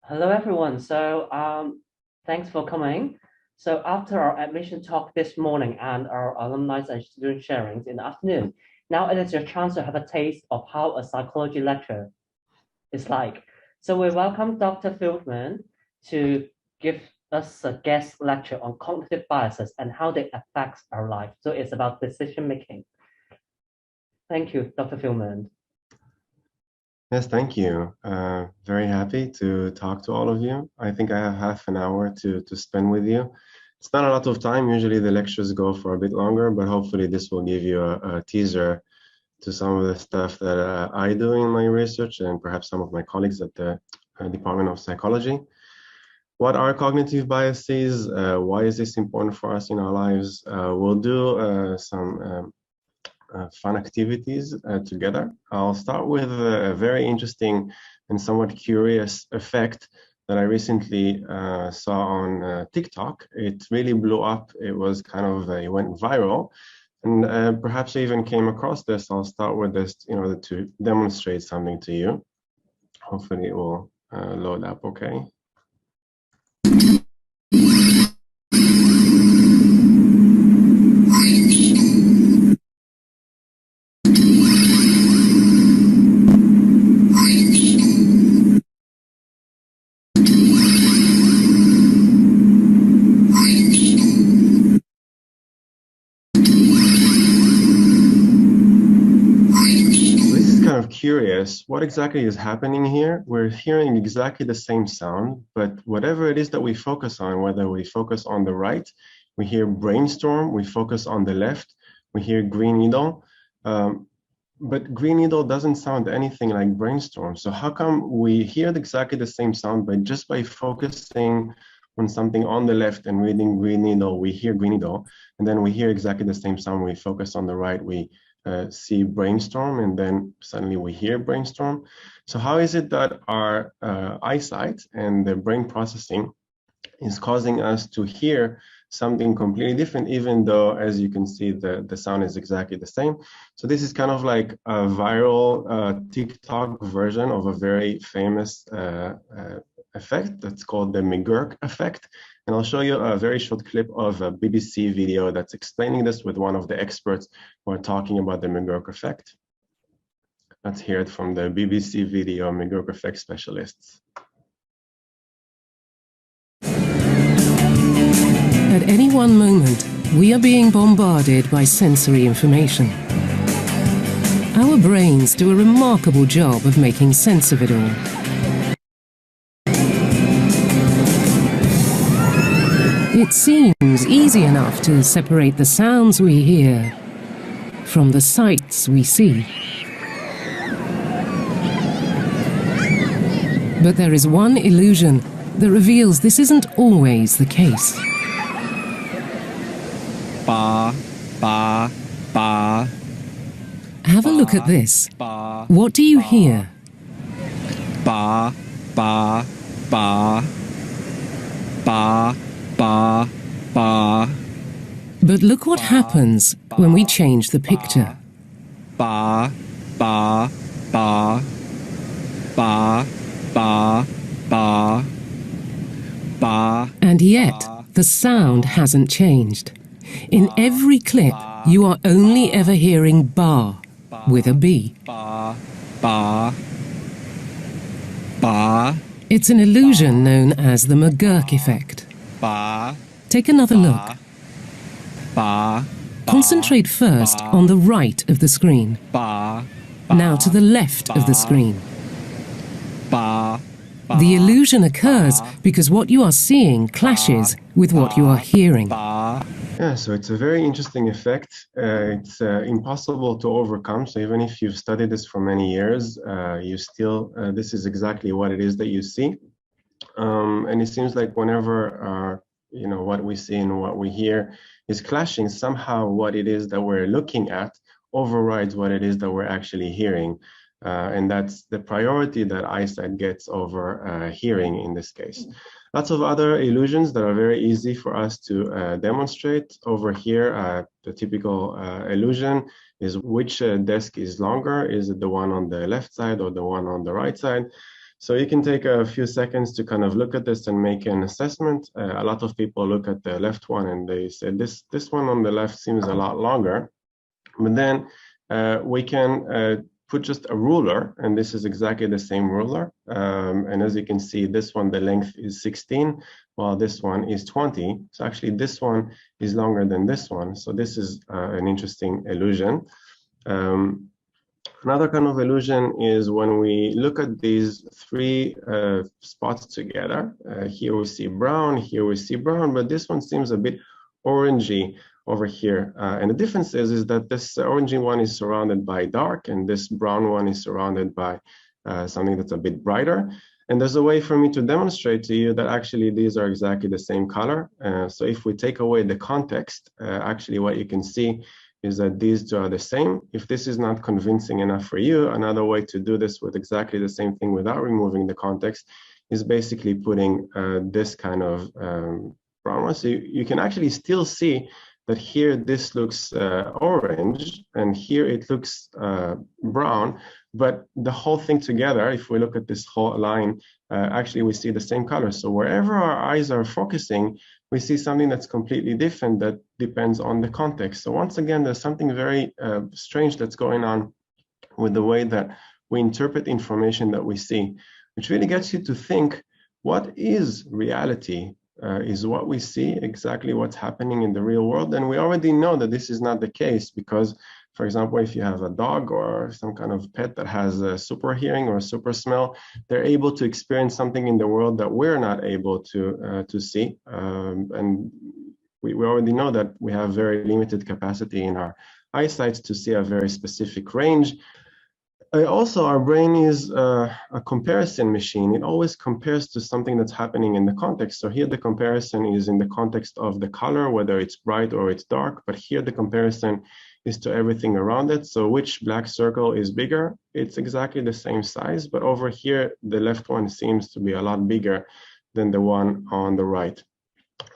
Hello, everyone. Thanks for coming. So, after our admission talk this morning and our alumni and student sharings in the afternoon, now it is your chance to have a taste of how a psychology lecture is like. So, we welcome Dr. Fieldman to give us a guest lecture on cognitive biases and how they affect our life. So, it's about decision making. Thank you, Dr. Fieldman. Yes, thank you. Very happy to talk to all of you. I think I have half an hour to spend with you. It's not a lot of time. Usually the lectures go for a bit longer, but hopefully this will give you a teaser to some of the stuff that I do in my research and perhaps some of my colleagues at the Department of Psychology. What are cognitive biases? Why is this important for us in our lives? We'll do some fun activities together. I'll start with a very interesting and somewhat curious effect that I recently saw on TikTok. It really blew up. It was kind of, it went viral. And perhaps I even came across this. I'll start with this in order to demonstrate something to you. Hopefully it will load up okay. Curious, what exactly is happening here? We're hearing exactly the same sound, but whatever it is that we focus on, whether we focus on the right, we hear brainstorm, we focus on the left, we hear green needle, but green needle doesn't sound anything like brainstorm. So how come we hear exactly the same sound, but just by focusing on something on the left and reading green needle, we hear green needle, and then we hear exactly the same sound, we focus on the right, we see brainstorm, and then suddenly we hear brainstorm. So how is it that our eyesight and the brain processing is causing us to hear something completely different, even though, as you can see, the sound is exactly the same? So this is kind of like a viral TikTok version of a very famous effect that's called the mcgurk effect. And I'll show you a very short clip of a BBC video that's explaining this with one of the experts who are talking about the mcgurk effect. Let's hear it from the BBC video mcgurk effect specialists. At any one moment, we are being bombarded by sensory information. Our brains do a remarkable job of making sense of it all. It seems easy enough to separate the sounds we hear from the sights we see. But there is one illusion that reveals this isn't always the case. Ba, ba, ba. Have a look at this. What do you hear? Ba, ba, ba. Ba, ba, ba. But look what happens when we change the picture. Ba, ba, ba. Ba, ba, ba. Ba. And yet, the sound hasn't changed. In every clip, you are only ever hearing ba with a B. Ba, ba, ba. It's an illusion known as the mcgurk effect. Ba. Take another look. Ba. Concentrate first on the right of the screen. Ba. Now to the left of the screen. Ba. The illusion occurs because what you are seeing clashes with what you are hearing. Yeah, so it's a very interesting effect. It's impossible to overcome. So even if you've studied this for many years, you still, this is exactly what it is that you see. And it seems like whenever, you know, what we see and what we hear is clashing, somehow what it is that we're looking at overrides what it is that we're actually hearing. And that's the priority that eyesight gets over hearing in this case. Lots of other illusions that are very easy for us to demonstrate. Over here, the typical illusion is which desk is longer. Is it the one on the left side or the one on the right side? So you can take a few seconds to kind of look at this and make an assessment. A lot of people look at the left one and they say this one on the left seems a lot longer. But then we can put just a ruler, and this is exactly the same ruler. And as you can see, this one, the length is 16, while this one is 20. So actually this one is longer than this one. So this is an interesting illusion. Another kind of illusion is when we look at these three spots together. Here we see brown, here we see brown, but this one seems a bit orangey over here. And the difference is that this orangey one is surrounded by dark, and this brown one is surrounded by something that's a bit brighter. And there's a way for me to demonstrate to you that actually these are exactly the same color. So if we take away the context, actually what you can see is that these two are the same. If this is not convincing enough for you, another way to do this with exactly the same thing without removing the context is basically putting this kind of brown one. So you can actually still see that here this looks orange and here it looks brown, but the whole thing together, if we look at this whole line, actually we see the same color. So wherever our eyes are focusing, we see something that's completely different that depends on the context. So once again, there's something very strange that's going on with the way that we interpret information that we see, which really gets you to think, what is reality? Is what we see exactly what's happening in the real world? And we already know that this is not the case because, for example, if you have a dog or some kind of pet that has a super hearing or a super smell, they're able to experience something in the world that we're not able to see. And we already know that we have very limited capacity in our eyesight to see a very specific range. Also, our brain is a comparison machine. It always compares to something that's happening in the context. So here the comparison is in the context of the color, whether it's bright or it's dark, but here the comparison is to everything around it. So which black circle is bigger? It's exactly the same size, but over here, the left one seems to be a lot bigger than the one on the right.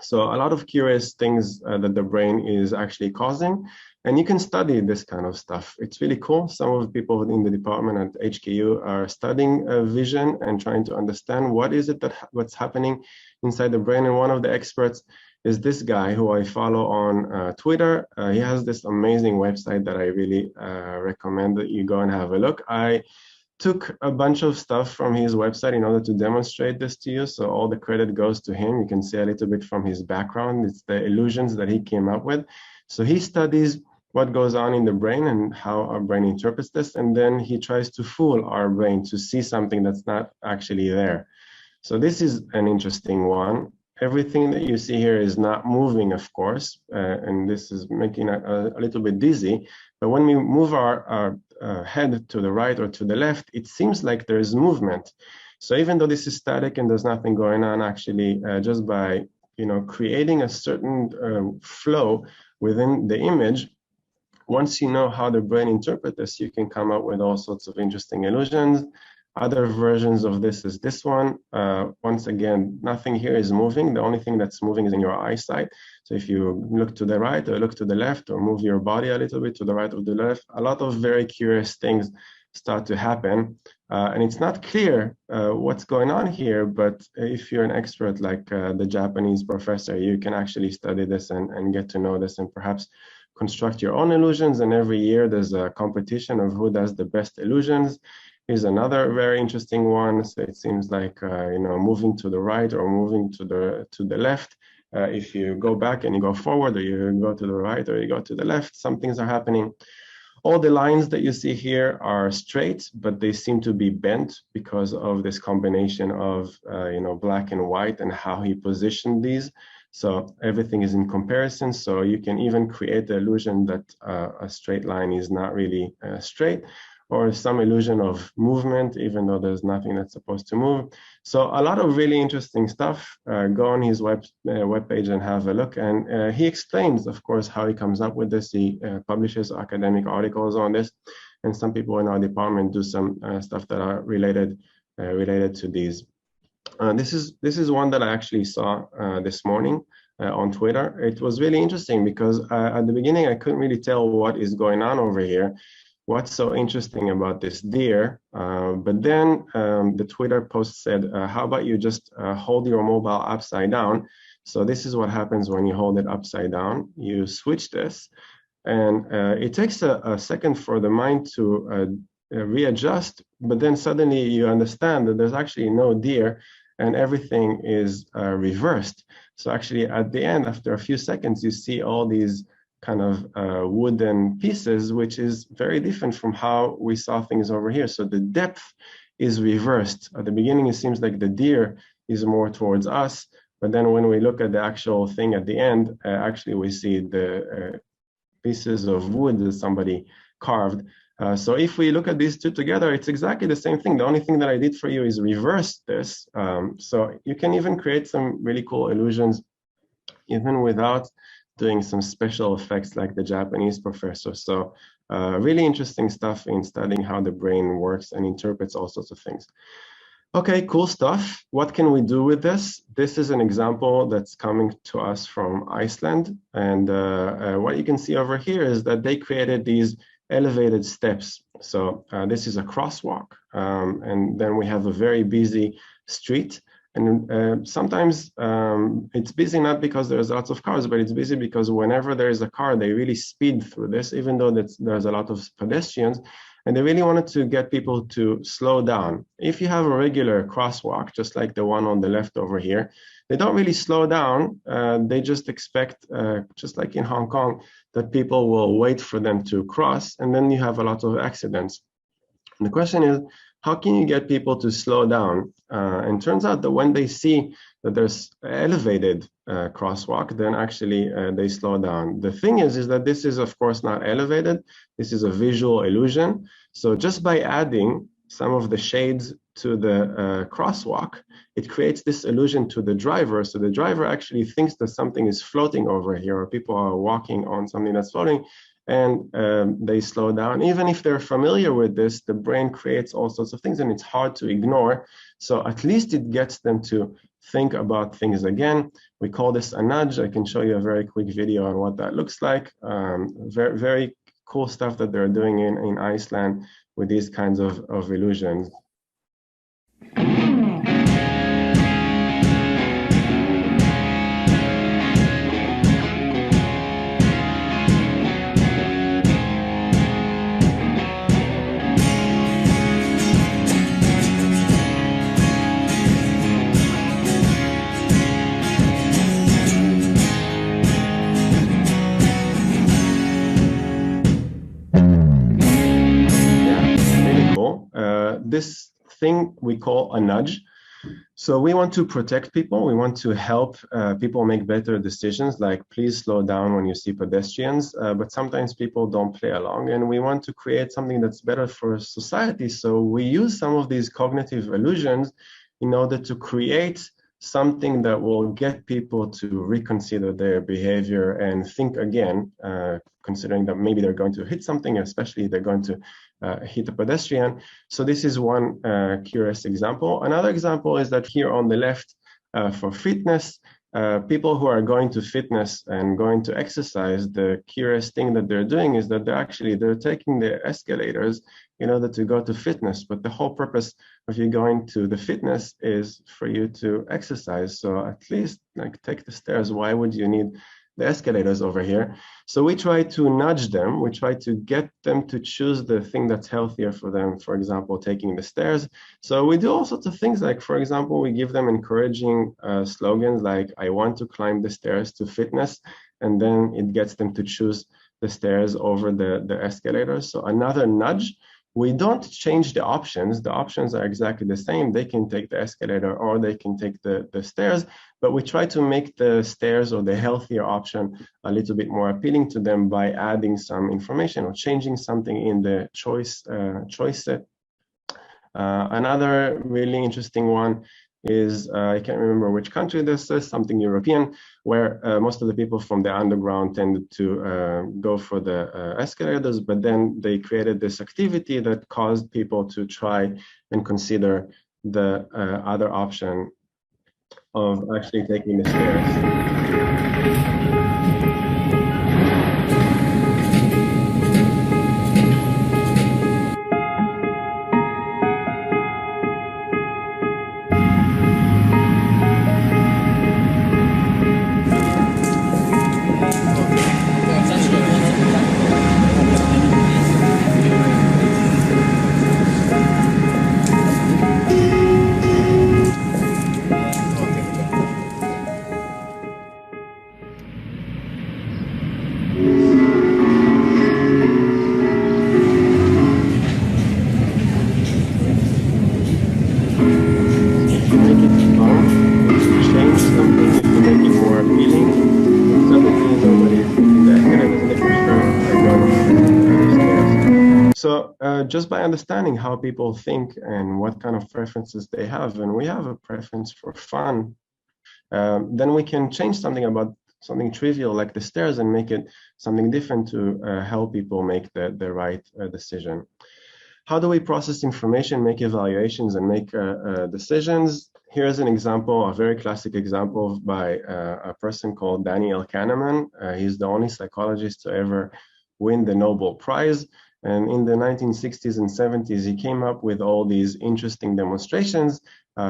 So a lot of curious things that the brain is actually causing. And you can study this kind of stuff. It's really cool. Some of the people in the department at HKU are studying vision and trying to understand what is it what's happening inside the brain. And one of the experts is this guy who I follow on Twitter. He has this amazing website that I really recommend that you go and have a look. I took a bunch of stuff from his website in order to demonstrate this to you. So all the credit goes to him. You can see a little bit from his background. It's the illusions that he came up with. So he studies what goes on in the brain and how our brain interprets this. And then he tries to fool our brain to see something that's not actually there. So this is an interesting one. Everything that you see here is not moving, of course, and this is making a little bit dizzy. But when we move our head to the right or to the left, it seems like there is movement. So even though this is static and there's nothing going on, actually, just by creating a certain flow within the image, once you know how the brain interprets this, you can come up with all sorts of interesting illusions. Other versions of this is this one. Once again, nothing here is moving. The only thing that's moving is in your eyesight. So if you look to the right or look to the left or move your body a little bit to the right or the left, a lot of very curious things start to happen. And it's not clear what's going on here, but if you're an expert like the Japanese professor, you can actually study this and get to know this and perhaps construct your own illusions. And every year there's a competition of who does the best illusions. Here's another very interesting one. So it seems like moving to the right or moving to the left. If you go back and you go forward, or you go to the right or you go to the left, some things are happening. All the lines that you see here are straight, but they seem to be bent because of this combination of black and white and how he positioned these. So everything is in comparison. So you can even create the illusion that a straight line is not really straight, or some illusion of movement, even though there's nothing that's supposed to move. So a lot of really interesting stuff. Go on his webpage and have a look. And he explains, of course, how he comes up with this. He publishes academic articles on this. And some people in our department do some stuff that are related to these. This is one that I actually saw this morning on Twitter. It was really interesting because at the beginning, I couldn't really tell what is going on over here. what's so interesting about this deer? But then the Twitter post said, how about you just hold your mobile upside down? So this is what happens when you hold it upside down. You switch this, and it takes a second for the mind to readjust, but then suddenly you understand that there's actually no deer and everything is reversed. So actually at the end, after a few seconds, you see all these kind of wooden pieces, which is very different from how we saw things over here. So the depth is reversed. At the beginning, it seems like the deer is more towards us, but then when we look at the actual thing at the end, actually we see the pieces of wood that somebody carved. So if we look at these two together, it's exactly the same thing. The only thing that I did for you is reverse this. So you can even create some really cool illusions even without doing some special effects like the Japanese professor. So really interesting stuff in studying how the brain works and interprets all sorts of things. Okay, cool stuff. What can we do with this? This is an example that's coming to us from Iceland. And what you can see over here is that they created these elevated steps. So this is a crosswalk. And then we have a very busy street. And sometimes it's busy not because there's lots of cars, but it's busy because whenever there is a car, they really speed through this, even though there's a lot of pedestrians. And they really wanted to get people to slow down. If you have a regular crosswalk, just like the one on the left over here, they don't really slow down. They just expect, just like in Hong Kong, that people will wait for them to cross, and then you have a lot of accidents. And the question is, how can you get people to slow down? And turns out that when they see that there's elevated crosswalk, then actually they slow down. The thing is that this is of course not elevated. This is a visual illusion. So just by adding some of the shades to the crosswalk, it creates this illusion to the driver. So the driver actually thinks that something is floating over here, or people are walking on something that's floating, and they slow down. Even if they're familiar with this, the brain creates all sorts of things and it's hard to ignore. So at least it gets them to think about things again. We call this a nudge. I can show you a very quick video on what that looks like. Very, very cool stuff that they're doing in Iceland with these kinds of illusions. This thing we call a nudge. So we want to protect people. We want to help people make better decisions, like please slow down when you see pedestrians. But sometimes people don't play along, and we want to create something that's better for society. So we use some of these cognitive illusions in order to create something that will get people to reconsider their behavior and think again, considering that maybe they're going to hit something, especially if they're going to hit a pedestrian. So this is one curious example. Another example is that here on the left, for fitness, people who are going to fitness and going to exercise, the curious thing that they're doing is that they're taking the escalators in order to go to fitness. But the whole purpose of you going to the fitness is for you to exercise. So at least like take the stairs. Why would you need the escalators over here? So we try to nudge them. We try to get them to choose the thing that's healthier for them. For example, taking the stairs. So we do all sorts of things. Like, for example, we give them encouraging slogans like, I want to climb the stairs to fitness. And then it gets them to choose the stairs over the escalators. So another nudge. We don't change the options. The options are exactly the same. They can take the escalator or they can take the stairs, but we try to make the stairs or the healthier option a little bit more appealing to them by adding some information or changing something in the choice set. Another really interesting one is, I can't remember which country this is, something European, where most of the people from the underground tended to go for the escalators, but then they created this activity that caused people to try and consider the other option of actually taking the stairs. just by understanding how people think and what kind of preferences they have, and we have a preference for fun, then we can change something about something trivial like the stairs and make it something different to help people make the right decision. How do we process information, make evaluations, and make decisions? Here's an example, a very classic example by a person called Daniel Kahneman. He's the only psychologist to ever win the Nobel Prize. And in the 1960s and 70s, he came up with all these interesting demonstrations.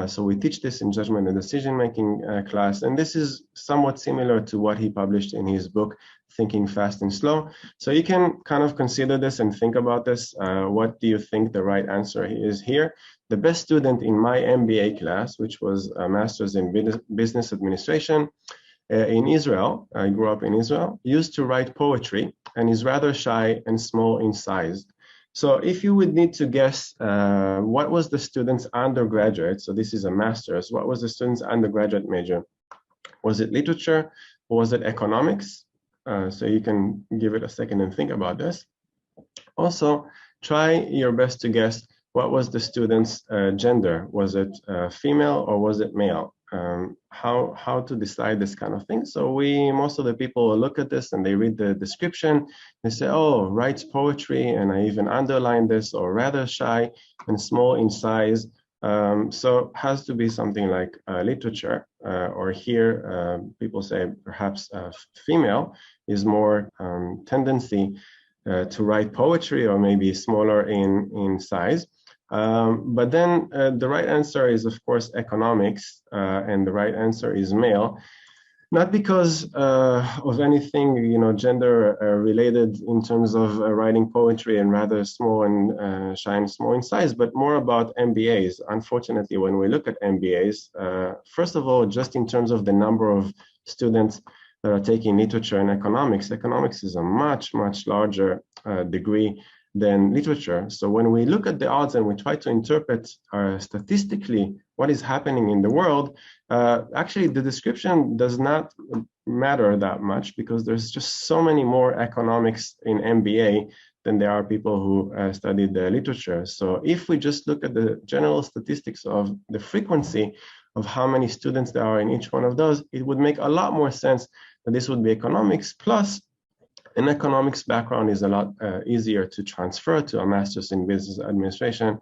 So we teach this in judgment and decision-making class. And this is somewhat similar to what he published in his book, Thinking Fast and Slow. So you can kind of consider this and think about this. What do you think the right answer is here? The best student in my MBA class, which was a master's in business administration, in Israel, I grew up in Israel, used to write poetry and is rather shy and small in size. So if you would need to guess what was the student's undergraduate, so this is a master's, what was the student's undergraduate major? Was it literature or was it economics? So you can give it a second and think about this. Also, try your best to guess what was the student's gender. Was it female or was it male? How to decide this kind of thing. So most of the people look at this and they read the description. They say, oh, writes poetry, and I even underline this, or rather shy and small in size. So has to be something like literature, or here people say perhaps female is more tendency to write poetry, or maybe smaller in size. But then the right answer is, of course, economics, and the right answer is male. Not because of anything, gender related in terms of writing poetry and rather small and shy and small in size, but more about MBAs. Unfortunately, when we look at MBAs, first of all, just in terms of the number of students that are taking literature and economics, economics is a much, much larger degree than literature. So when we look at the odds and we try to interpret statistically what is happening in the world, actually the description does not matter that much, because there's just so many more economics in MBA than there are people who studied the literature. So if we just look at the general statistics of the frequency of how many students there are in each one of those, it would make a lot more sense that this would be economics. Plus, an economics background is a lot easier to transfer to a master's in business administration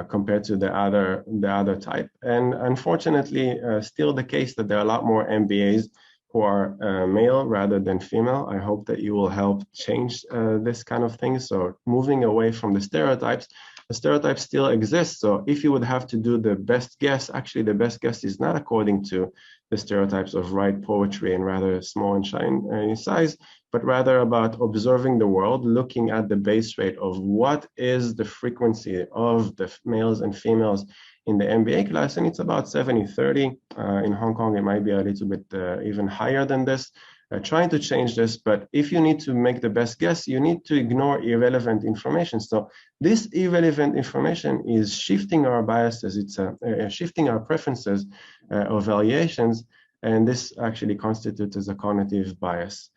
compared to the other type. And unfortunately, still the case that there are a lot more MBAs who are male rather than female. I hope that you will help change this kind of thing. So moving away from the stereotypes still exist. So if you would have to do the best guess, actually the best guess is not according to the stereotypes of write poetry and rather small and shy in size, but rather about observing the world, looking at the base rate of what is the frequency of the males and females in the MBA class, and it's about 70-30. In Hong Kong, it might be a little bit even higher than this. Trying to change this, but if you need to make the best guess, you need to ignore irrelevant information. So this irrelevant information is shifting our biases, it's shifting our preferences or valuations, and this actually constitutes as a cognitive bias.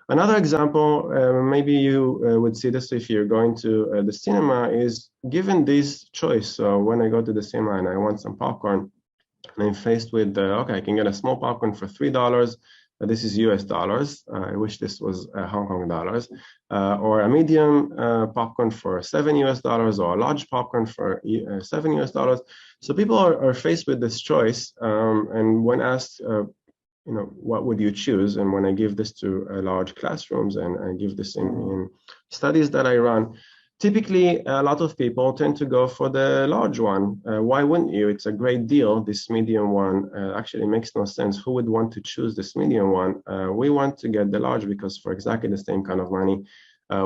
Another example, maybe you would see this if you're going to the cinema, is given this choice. So when I go to the cinema and I want some popcorn, and I'm faced with, okay, I can get a small popcorn for $3. This is US dollars. I wish this was Hong Kong dollars. Or a medium popcorn for $7 or a large popcorn for $7. So people are faced with this choice. And when asked, what would you choose? And when I give this to large classrooms and I give this in studies that I run, typically a lot of people tend to go for the large one. Why wouldn't you? It's a great deal. This medium one actually makes no sense. Who would want to choose this medium one? We want to get the large because for exactly the same kind of money,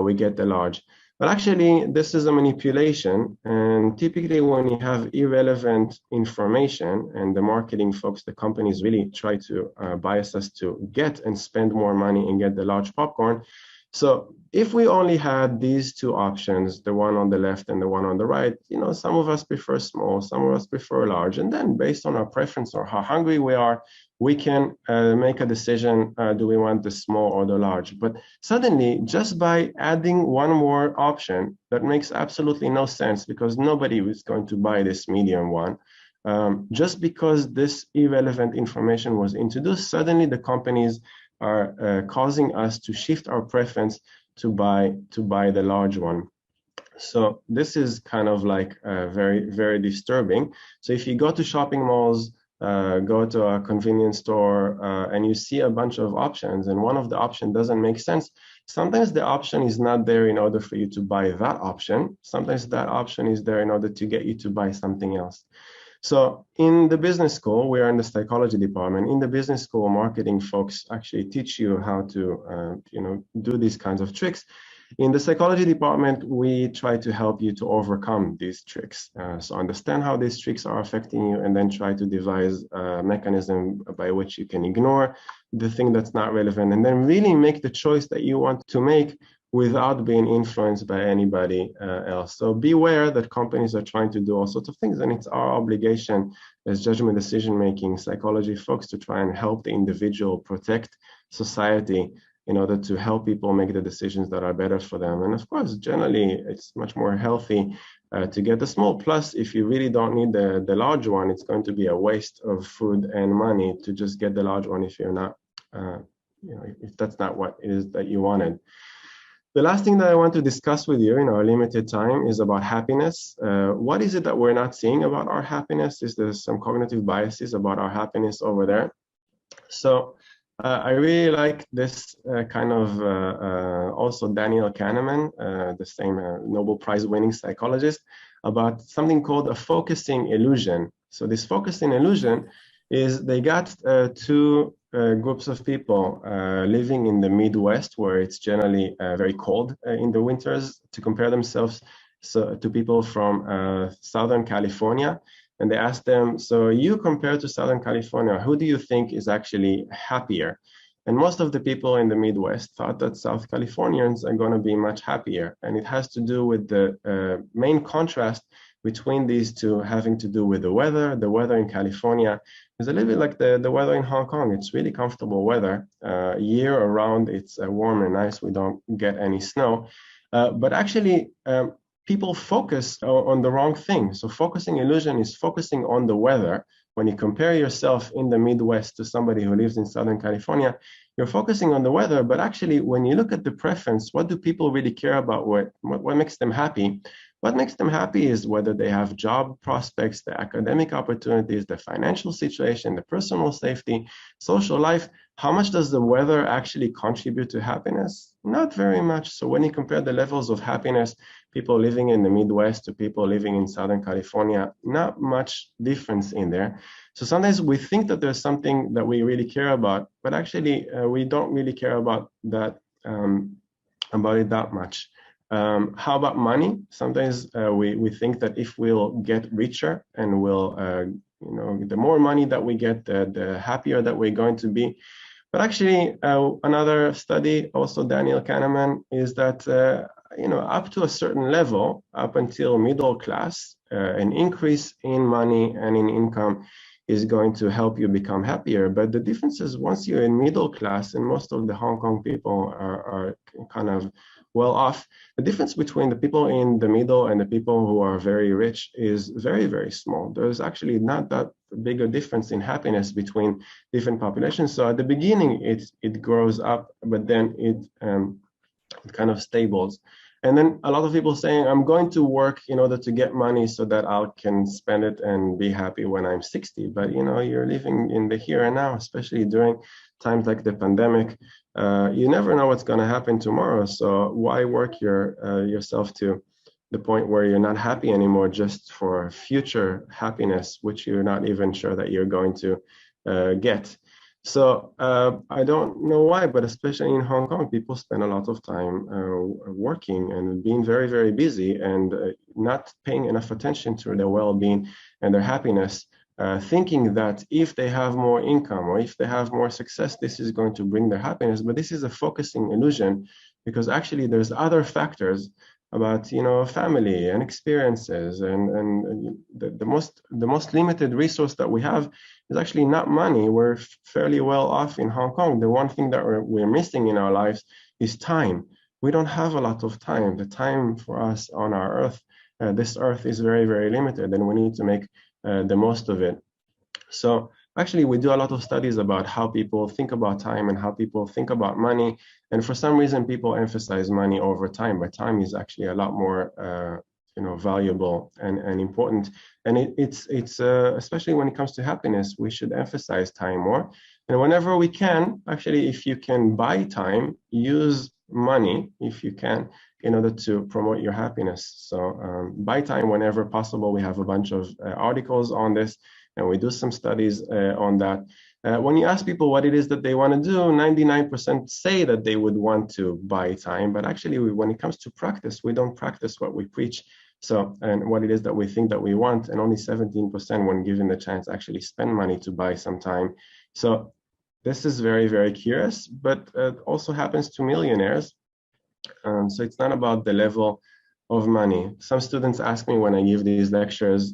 we get the large. But actually, this is a manipulation. And typically when you have irrelevant information and the marketing folks, the companies really try to bias us to get and spend more money and get the large popcorn. So if we only had these two options, the one on the left and the one on the right, some of us prefer small, some of us prefer large. And then based on our preference or how hungry we are, we can make a decision, do we want the small or the large? But suddenly, just by adding one more option, that makes absolutely no sense because nobody is going to buy this medium one. Just because this irrelevant information was introduced, suddenly the companies are causing us to shift our preference to buy the large one. So this is kind of like very, very disturbing. So if you go to shopping malls, go to a convenience store, and you see a bunch of options, and one of the options doesn't make sense, sometimes the option is not there in order for you to buy that option. Sometimes that option is there in order to get you to buy something else. So in the business school, we are in the psychology department. In the business school, marketing folks actually teach you how to, do these kinds of tricks. In the psychology department, we try to help you to overcome these tricks. So understand how these tricks are affecting you and then try to devise a mechanism by which you can ignore the thing that's not relevant and then really make the choice that you want to make without being influenced by anybody else. So beware that companies are trying to do all sorts of things, and it's our obligation as judgment decision-making psychology folks to try and help the individual protect society in order to help people make the decisions that are better for them. And of course, generally, it's much more healthy to get the small. Plus, if you really don't need the large one, it's going to be a waste of food and money to just get the large one if you're not, if that's not what it is that you wanted. The last thing that I want to discuss with you in our limited time is about happiness. What is it that we're not seeing about our happiness? Is there some cognitive biases about our happiness over there? So I really like this kind of also Daniel Kahneman, the same Nobel Prize winning psychologist, about something called a focusing illusion. So this focusing illusion is they got two groups of people living in the Midwest, where it's generally very cold in the winters, to compare themselves to people from Southern California. And they asked them, so you compare to Southern California, who do you think is actually happier? And most of the people in the Midwest thought that South Californians are going to be much happier. And it has to do with the main contrast between these two having to do with the weather. The weather in California is a little bit like the weather in Hong Kong. It's really comfortable weather. Year around, it's warm and nice. We don't get any snow. But actually, people focus on the wrong thing. So focusing illusion is focusing on the weather. When you compare yourself in the Midwest to somebody who lives in Southern California, you're focusing on the weather, but actually when you look at the preference, what do people really care about? What makes them happy? What makes them happy is whether they have job prospects, the academic opportunities, the financial situation, the personal safety, social life. How much does the weather actually contribute to happiness? Not very much. So when you compare the levels of happiness, people living in the Midwest to people living in Southern California, not much difference in there. So sometimes we think that there's something that we really care about, but actually we don't really care about that, about it that much. How about money? Sometimes we think that if we'll get richer and we'll, the more money that we get, the happier that we're going to be. But actually, another study, also Daniel Kahneman, is that up to a certain level, up until middle class, an increase in money and in income is going to help you become happier. But the difference is once you're in middle class, and most of the Hong Kong people are kind of well off, the difference between the people in the middle and the people who are very rich is very, very small. There's actually not that big a difference in happiness between different populations. So at the beginning, it grows up, but then it kind of stables. And then a lot of people saying, I'm going to work in order to get money so that I can spend it and be happy when I'm 60. But you're living in the here and now, especially during times like the pandemic. You never know what's going to happen tomorrow. So why work yourself to the point where you're not happy anymore just for future happiness, which you're not even sure that you're going to get. So I don't know why, but especially in Hong Kong, people spend a lot of time working and being very, very busy and not paying enough attention to their well-being and their happiness, thinking that if they have more income or if they have more success, this is going to bring their happiness. But this is a focusing illusion because actually there's other factors about, family and experiences, and the most limited resource that we have is actually not money. We're fairly well off in Hong Kong. The one thing that we're missing in our lives is time. We don't have a lot of time. The time for us on our earth, this earth is very, very limited, and we need to make the most of it. So actually, we do a lot of studies about how people think about time and how people think about money. And for some reason, people emphasize money over time, but time is actually a lot more, valuable and important. And it's especially when it comes to happiness, we should emphasize time more. And whenever we can, actually, if you can buy time, use money if you can in order to promote your happiness. So buy time whenever possible. We have a bunch of articles on this, and we do some studies on that. When you ask people what it is that they want to do, 99% say that they would want to buy time, but actually when it comes to practice, we don't practice what we preach. So, and what it is that we think that we want, and only 17% when given the chance actually spend money to buy some time. So this is very, very curious, but also happens to millionaires. So it's not about the level of money. Some students ask me when I give these lectures,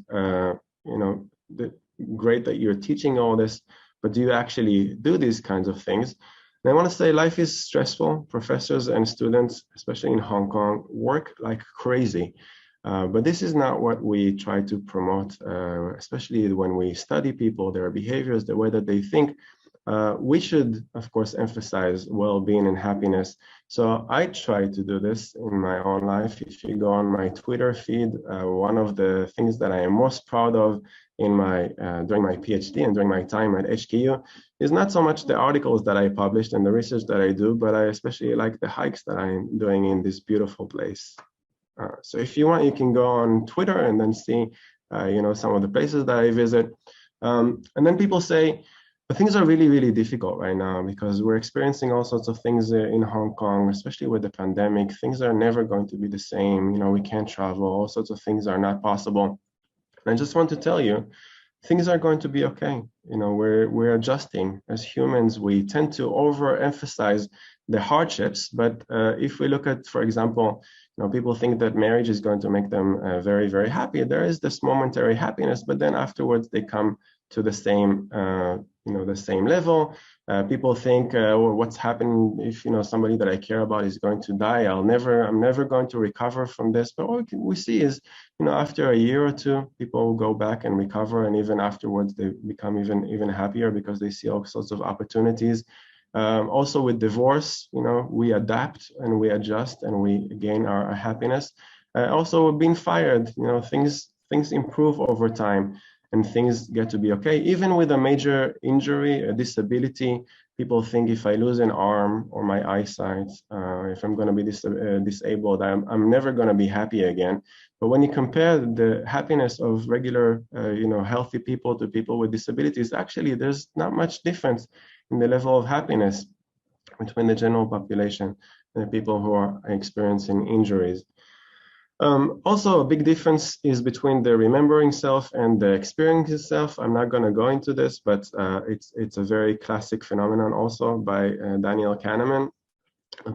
great that you're teaching all this, but do you actually do these kinds of things? And I want to say life is stressful. Professors and students, especially in Hong Kong, work like crazy. But this is not what we try to promote, especially when we study people, their behaviors, the way that they think. We should, of course, emphasize well-being and happiness. So I try to do this in my own life. If you go on my Twitter feed, one of the things that I am most proud of in during my PhD and during my time at HKU is not so much the articles that I published and the research that I do, but I especially like the hikes that I'm doing in this beautiful place. So if you want, you can go on Twitter and then see, some of the places that I visit. And then people say, but things are really, really difficult right now because we're experiencing all sorts of things in Hong Kong, especially with the pandemic. Things are never going to be the same. We can't travel. All sorts of things are not possible. And I just want to tell you, things are going to be okay. We're adjusting. As humans, we tend to overemphasize the hardships. But if we look at, for example, people think that marriage is going to make them very, very happy. There is this momentary happiness, but then afterwards they come to the same, the same level. People think, what's happening if somebody that I care about is going to die? I'm never going to recover from this. But what we see is, after a year or two, people will go back and recover, and even afterwards they become even happier because they see all sorts of opportunities. Also with divorce, we adapt and we adjust and we gain our happiness. Also being fired, things improve over time. And things get to be okay. Even with a major injury, a disability, people think if I lose an arm or my eyesight, if I'm going to be disabled, I'm never going to be happy again. But when you compare the happiness of regular, healthy people to people with disabilities, actually, there's not much difference in the level of happiness between the general population and the people who are experiencing injuries. Also, a big difference is between the remembering self and the experiencing self. I'm not going to go into this, but it's a very classic phenomenon also by Daniel Kahneman,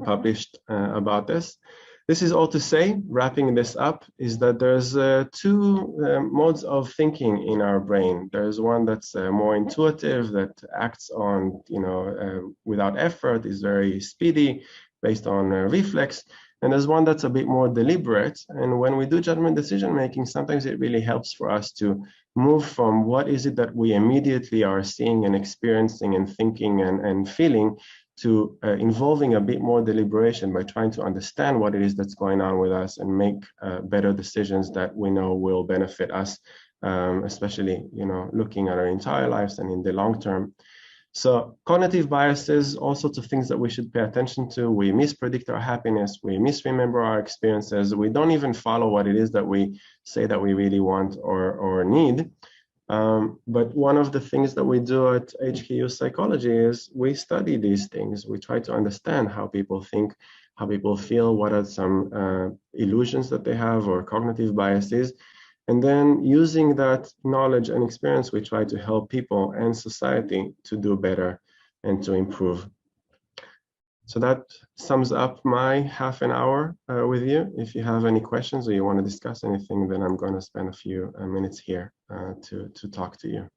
published about this. This is all to say, wrapping this up, is that there's two modes of thinking in our brain. There's one that's more intuitive, that acts on, without effort, is very speedy, based on reflex. And there's one that's a bit more deliberate. And when we do judgment decision making, sometimes it really helps for us to move from what is it that we immediately are seeing and experiencing and thinking and feeling to involving a bit more deliberation by trying to understand what it is that's going on with us and make better decisions that we know will benefit us, especially, looking at our entire lives and in the long term. So cognitive biases, all sorts of things that we should pay attention to. We mispredict our happiness. We misremember our experiences. We don't even follow what it is that we say that we really want or need. But one of the things that we do at HKU Psychology is we study these things. We try to understand how people think, how people feel, what are some illusions that they have or cognitive biases. And then using that knowledge and experience, we try to help people and society to do better and to improve. So that sums up my half an hour with you. If you have any questions or you want to discuss anything, then I'm going to spend a few minutes here to talk to you.